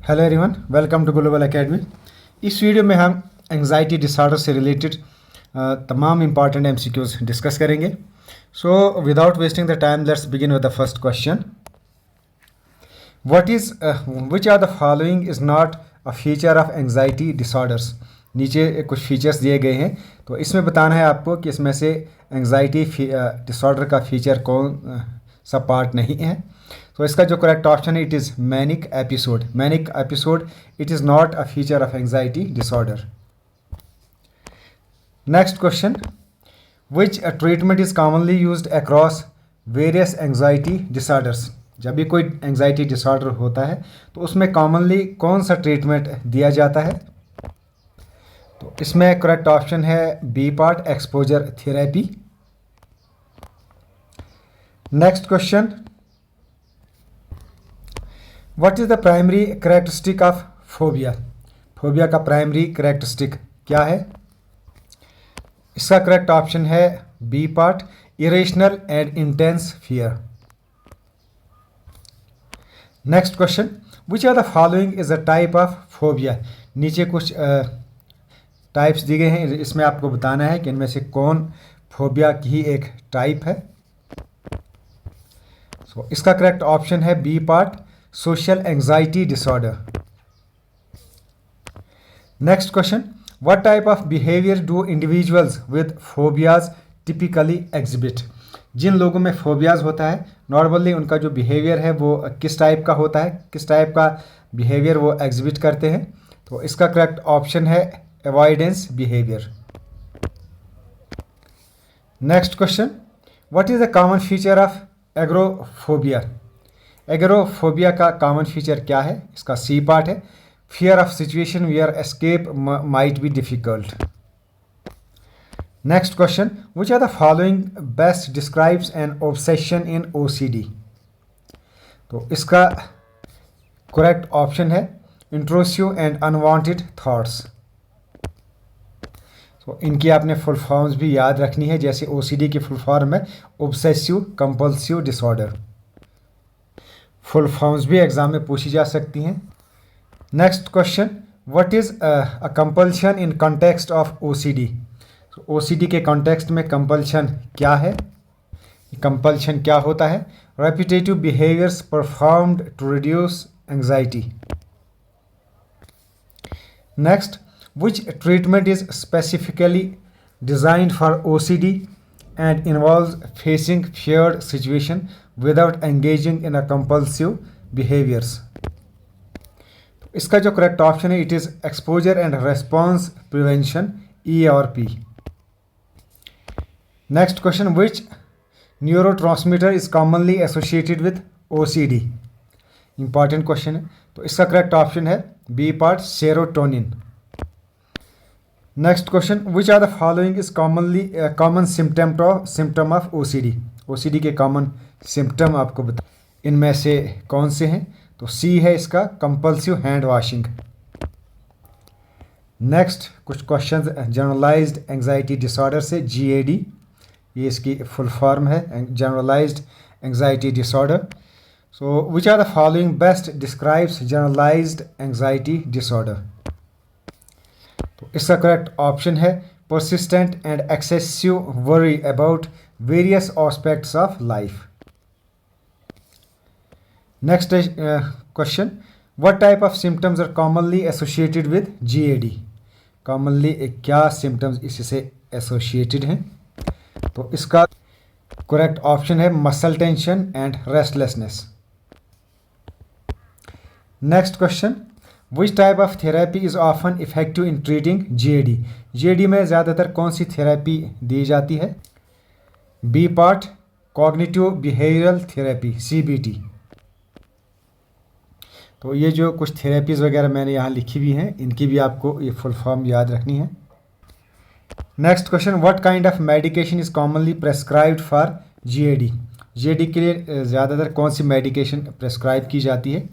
Hello everyone, welcome to Global Academy. इस video में हम एंजाइटी डिसऑर्डर से रिलेटेड तमाम इंपॉर्टेंट एमसीक्यूज डिस्कस करेंगे। So without wasting the time, let's begin with the first question. What is which are the following is not a feature of anxiety disorders. नीचे कुछ features दिए गए हैं, तो इसमें बताना है आपको कि इसमें से एंजाइटी डिसऑर्डर का फीचर कौन सा पार्ट नहीं है। तो इसका जो करेक्ट ऑप्शन है, it is manic episode. Manic episode it is not a feature of anxiety disorder. Next question, which treatment is commonly used across various anxiety disorders. जब भी कोई एंजाइटी डिसऑर्डर होता है तो उसमें कॉमनली कौन सा ट्रीटमेंट दिया जाता है। तो इसमें करेक्ट ऑप्शन है B part, exposure therapy. Next question, what is the primary characteristic of phobia. Phobia का प्राइमरी कैरेक्टरिस्टिक क्या है। इसका करेक्ट ऑप्शन है B part, irrational and intense fear. Next question, which are the following is a type of phobia. नीचे कुछ types दिए गए हैं, इसमें आपको बताना है कि इनमें से कौन फोबिया की ही एक टाइप है। सो इसका करेक्ट ऑप्शन है B part, social anxiety disorder. Next question, what type of behaviour do individuals with phobias typically exhibit. जिन लोगों में फोबियाज होता है, नॉर्मली उनका जो बिहेवियर है वो किस टाइप का होता है, किस टाइप का बिहेवियर वो एग्जिबिट करते हैं। तो इसका करेक्ट ऑप्शन है avoidance behaviour. Next question, what is the common feature of agoraphobia. Agoraphobia का कॉमन फीचर क्या है। इसका सी पार्ट है, fear of situation where escape might be difficult. Next question, which are the following best describes an obsession in OCD. तो इसका correct option है intrusive and unwanted thoughts. तो इनकी आपने फुल फॉर्म्स भी याद रखनी है, जैसे ओसीडी की फुल फॉर्म है obsessive compulsive disorder. Full forms भी एग्जाम में पूछी जा सकती हैं। Next question, what is a compulsion in context of OCD. OCD के कॉन्टेक्स्ट में कंपल्शन क्या है, कंपल्शन क्या होता है। Repetitive behaviours performed to reduce anxiety. Next, which treatment is specifically designed for OCD and involves facing feared situation without engaging in a compulsive behaviors। इसका जो correct option है, it is exposure and response prevention, ERP। Next question, which neurotransmitter is commonly associated with OCD। Important question है, तो इसका correct option है B part, serotonin. Next question, which are the following is common symptom of OCD। OCD के common symptom आपको बता, इनमें से कौन से हैं। तो सी है इसका, कंपल्सिव हैंड वॉशिंग। नेक्स्ट कुछ क्वेश्चन जनरलाइज्ड एंजाइटी डिसऑर्डर से, GAD ये इसकी फुल फॉर्म है, generalised anxiety disorder. So which are the following best describes generalised anxiety disorder. तो इसका करेक्ट ऑप्शन है persistent and excessive worry about various aspects of life. Next question, what type of symptoms are commonly associated with GAD। Commonly क्या symptoms इससे associated हैं। तो इसका correct option है muscle tension and restlessness. Next question, which type of therapy is often effective in treating GAD। GAD में ज़्यादातर कौन सी therapy दी जाती है। B part, cognitive behavioural therapy, CBT। तो ये जो कुछ थेरेपीज़ वगैरह मैंने यहाँ लिखी हुई हैं, इनकी भी आपको ये फुल फॉर्म याद रखनी है। Next question, what kind of medication is commonly prescribed for GAD। GAD के लिए ज़्यादातर कौन सी मेडिकेशन प्रेस्क्राइब की जाती है।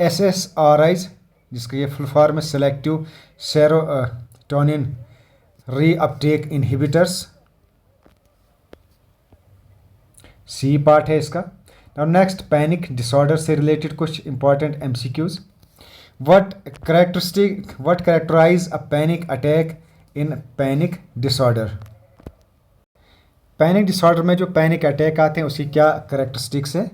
SSRIs, जिसका ये फुल फॉर्म है selective serotonin reuptake inhibitors, C part है इसका। नाउ नेक्स्ट, पैनिक डिसऑर्डर से रिलेटेड कुछ important MCQs। What characterize a panic attack in panic disorder? Panic disorder में जो पैनिक अटैक आते हैं उसकी क्या करेक्टरिस्टिक्स है?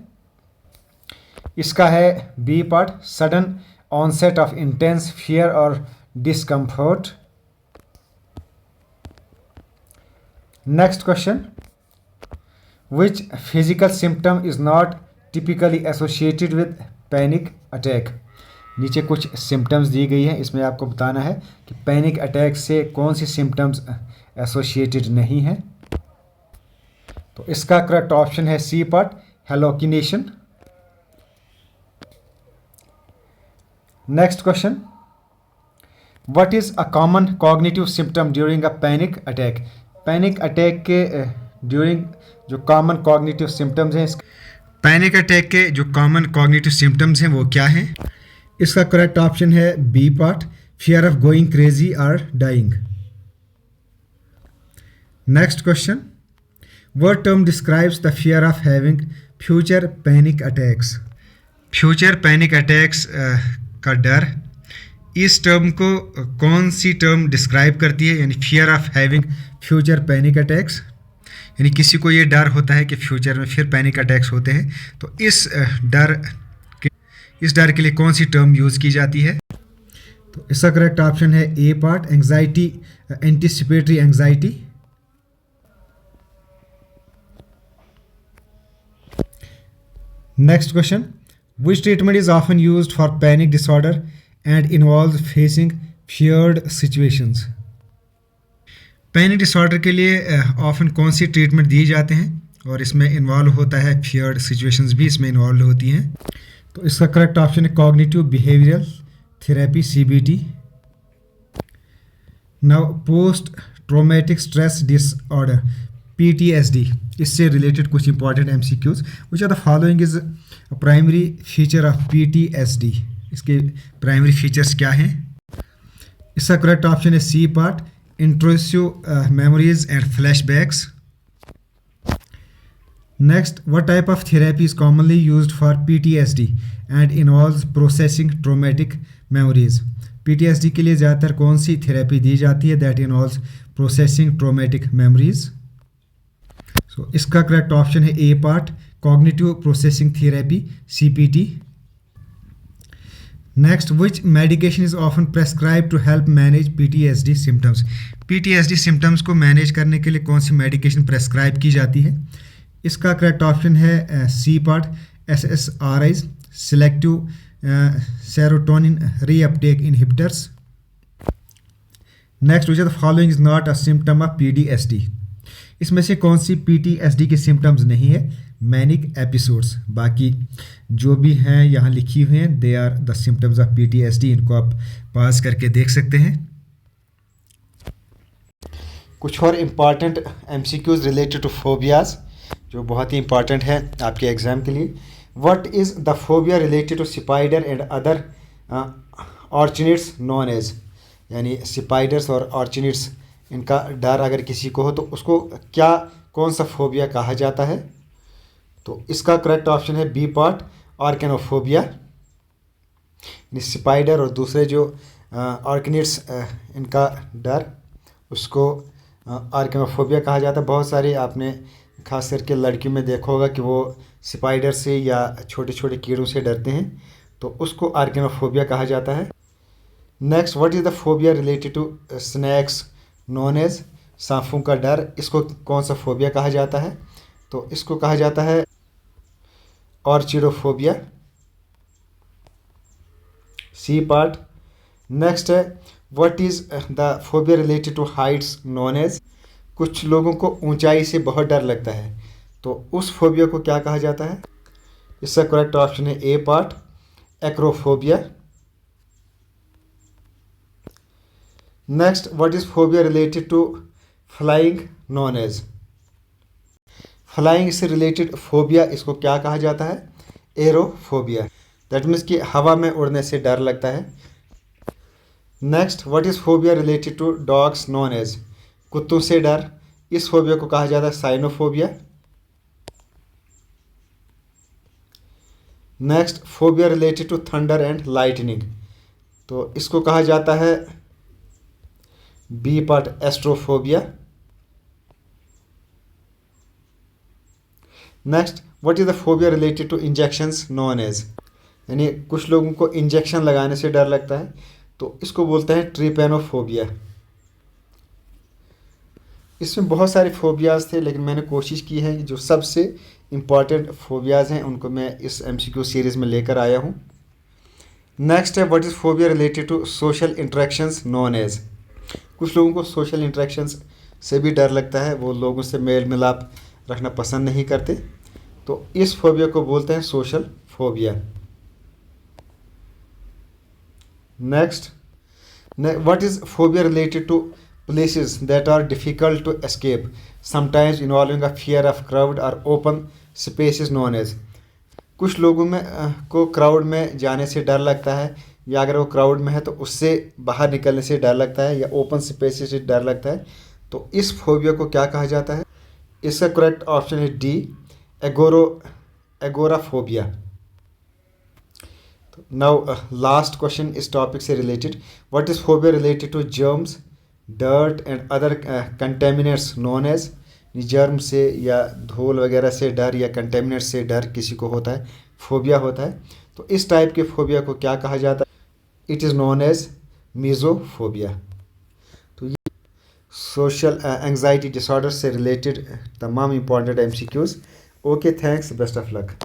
इसका है B part, sudden onset of intense fear और discomfort. Next question, which physical symptom is not typically associated with panic attack? नीचे कुछ सिम्टम्स दी गई हैं, इसमें आपको बताना है कि पैनिक अटैक से कौन सी सिम्टम्स एसोसिएटेड नहीं हैं। तो इसका करेक्ट ऑप्शन है C part, hallucination. Next question, what is a common cognitive symptom during a panic attack? Panic attack के ड्यूरिंग जो कॉमन कॉग्निटिव सिम्टम्स हैं, पैनिक अटैक के जो कॉमन कॉग्निटिव सिम्टम्स हैं वो क्या हैं? इसका करेक्ट ऑप्शन है B part, fear of going crazy और dying. Next question, what term describes the fear of having future panic attacks? Future panic attacks का डर, इस टर्म को कौन सी टर्म डिस्क्राइब करती है? यानी fear of having future panic attacks, यानी किसी को ये डर होता है कि फ्यूचर में फिर पैनिक अटैक्स होते हैं, तो इस डर के लिए कौन सी टर्म यूज़ की जाती है? तो इसका करेक्ट ऑप्शन है A part, anxiety, anticipatory anxiety. Next question, which treatment is often used for panic disorder and involves facing feared situations? Panic disorder के लिए ऑफन कौन सी ट्रीटमेंट दिए जाते हैं और इसमें इन्वॉल्व होता है फियर्ड सिचुएशंस भी इसमें इन्वॉल्व होती हैं? तो इसका करेक्ट ऑप्शन है cognitive behavioural therapy, CBT। Now post traumatic stress disorder, PTSD, इससे रिलेटेड कुछ important MCQs, which are the following is primary feature of PTSD? इसके प्राइमरी फीचर्स क्या हैं? इसका करेक्ट ऑप्शन है C part, intrusive memories and flashbacks. Next, what type of therapy is commonly used for PTSD and involves processing traumatic memories? PTSD के लिए ज़्यादातर कौन सी therapy दी जाती है? That involves processing traumatic memories. So इसका correct option है A part, cognitive processing therapy, CPT। Next, which medication is often prescribe to help manage PTSD symptoms? PTSD symptoms को मैनेज करने के लिए कौन सी मेडिकेशन प्रेस्क्राइब की जाती है? इसका करेक्ट ऑप्शन है C part, SSRIs, selective serotonin reuptake inhibitors. Next, which are the following is not a symptom of PTSD? इसमें से कौन सी PTSD के सिम्टम्स नहीं है? Manic episodes. बाकी जो भी हैं यहाँ लिखी हुई हैं, they are the symptoms of PTSD। इनको आप पास करके देख सकते हैं। कुछ और important MCQs related to phobias जो बहुत ही इंपॉर्टेंट है आपके एग्जाम के लिए। What is the phobia related to spider and other arachnids known as? यानी स्पाइडर्स और ऑर्चिनिड्स, इनका डर अगर किसी को हो तो उसको कौन सा फोबिया कहा जाता है? तो इसका करेक्ट ऑप्शन है बी पार्ट, आर्केनोफोबिया। स्पाइडर और दूसरे जो आर्कनिड्स इनका डर, उसको आर्केनोफोबिया कहा जाता है। बहुत सारी आपने खास करके लड़कियों में देखा होगा कि वो स्पाइडर से या छोटे छोटे कीड़ों से डरते हैं, तो उसको आर्केनोफोबिया कहा जाता है। Next, what is the phobia related to snakes known as? सांपों का डर, इसको कौन सा फोबिया कहा जाता है? तो इसको कहा जाता है ऑर्चिडोफोबिया, सी पार्ट। नेक्स्ट है, what is the phobia related to heights known as? कुछ लोगों को ऊंचाई से बहुत डर लगता है, तो उस फोबिया को क्या कहा जाता है? इसका करेक्ट ऑप्शन है A part, acrophobia. Next, what is phobia related to flying known as? Flying से रिलेटेड फोबिया, इसको क्या कहा जाता है? एरोफोबिया। दैट मीन्स कि हवा में उड़ने से डर लगता है। Next, what is phobia related to dogs known as? कुत्तों से डर, इस फोबिया को कहा जाता है cynophobia. Next, phobia related to thunder and lightning, तो इसको कहा जाता है B part astrophobia. Next, what is the phobia related to injections known as, यानी कुछ लोगों को इंजेक्शन लगाने से डर लगता है, तो इसको बोलते हैं ट्रिपेनोफोबिया। इसमें बहुत सारे फोबियाज़ थे, लेकिन मैंने कोशिश की है कि जो सबसे इम्पॉर्टेंट फोबियाज़ हैं उनको मैं इस एमसीक्यू सीरीज़ में लेकर आया हूँ। नेक्स्ट है what is phobia related to social interactions known as, कुछ लोगों को सोशल इंटरेक्शंस से भी डर लगता है, वो लोगों से मेल मिलाप रखना पसंद नहीं करते, तो इस फोबिया को बोलते हैं social phobia. Next, what is phobia related to places that are difficult to escape, sometimes involving a fear of crowd or open spaces known as, कुछ लोगों में को क्राउड में जाने से डर लगता है, या अगर वो क्राउड में है तो उससे बाहर निकलने से डर लगता है, या ओपन स्पेसेस से डर लगता है, तो इस फोबिया को क्या कहा जाता है? इसका करेक्ट ऑप्शन है D, agoraphobia. Now last question इस टॉपिक से related, what is phobia related to germs, dirt and other contaminates known as, germ से या धूल वगैरह से डर या कंटेमिनेट से डर किसी को होता है, फोबिया होता है, तो इस टाइप के फोबिया को क्या कहा जाता है? It is known as misophobia. तो ये सोशल एंजाइटी डिसऑर्डर से रिलेटेड तमाम important MCQs. Okay, thanks, best of luck.